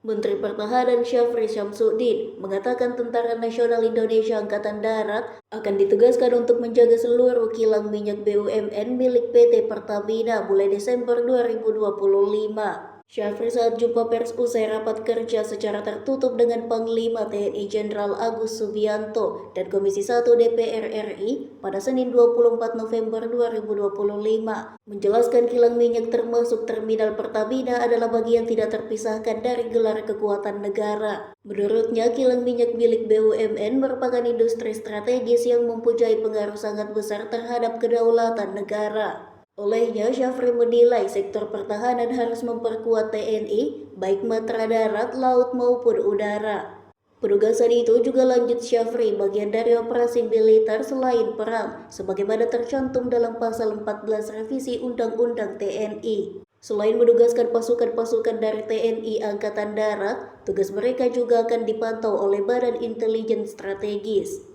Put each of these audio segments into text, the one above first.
Menteri Pertahanan Syafri Syamsuddin mengatakan Tentara Nasional Indonesia Angkatan Darat akan ditugaskan untuk menjaga seluruh kilang minyak BUMN milik PT Pertamina mulai Desember 2025. Syafri saat jumpa pers usai rapat kerja secara tertutup dengan Panglima TNI Jenderal Agus Subianto dan Komisi 1 DPR RI pada Senin 24 November 2025, menjelaskan kilang minyak termasuk terminal Pertamina adalah bagian tidak terpisahkan dari gelar kekuatan negara. Menurutnya, kilang minyak milik BUMN merupakan industri strategis yang mempunyai pengaruh sangat besar terhadap kedaulatan negara. Olehnya, Syafri menilai sektor pertahanan harus memperkuat TNI, baik matra darat, laut maupun udara. Penugasan itu juga, lanjut Syafri, bagian dari operasi militer selain perang, sebagaimana tercantum dalam pasal 14 revisi Undang-Undang TNI. Selain menugaskan pasukan-pasukan dari TNI Angkatan Darat, tugas mereka juga akan dipantau oleh Badan Intelijen Strategis.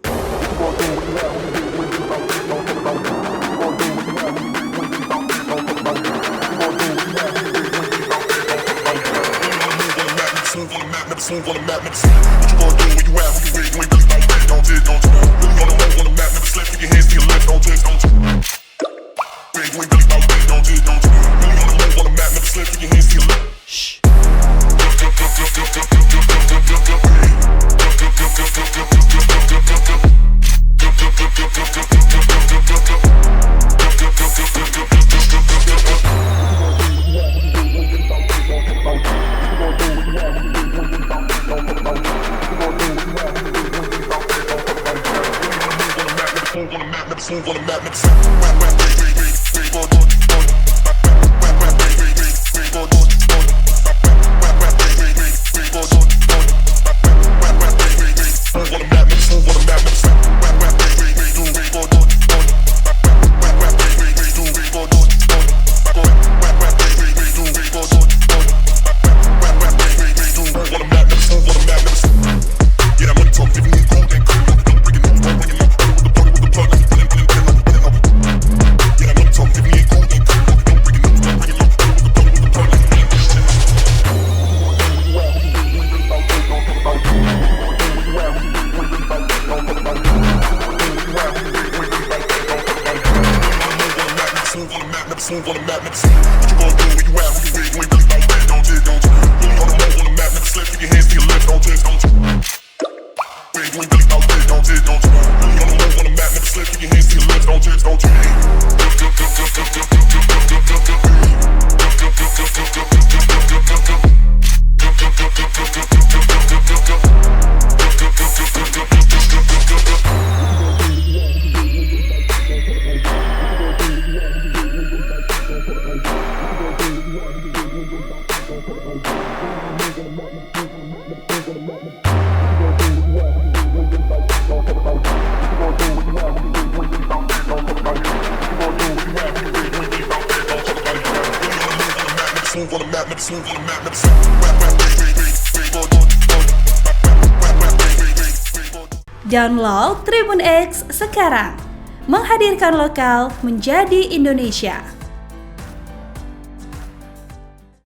Download Tribun X sekarang, menghadirkan lokal menjadi Indonesia.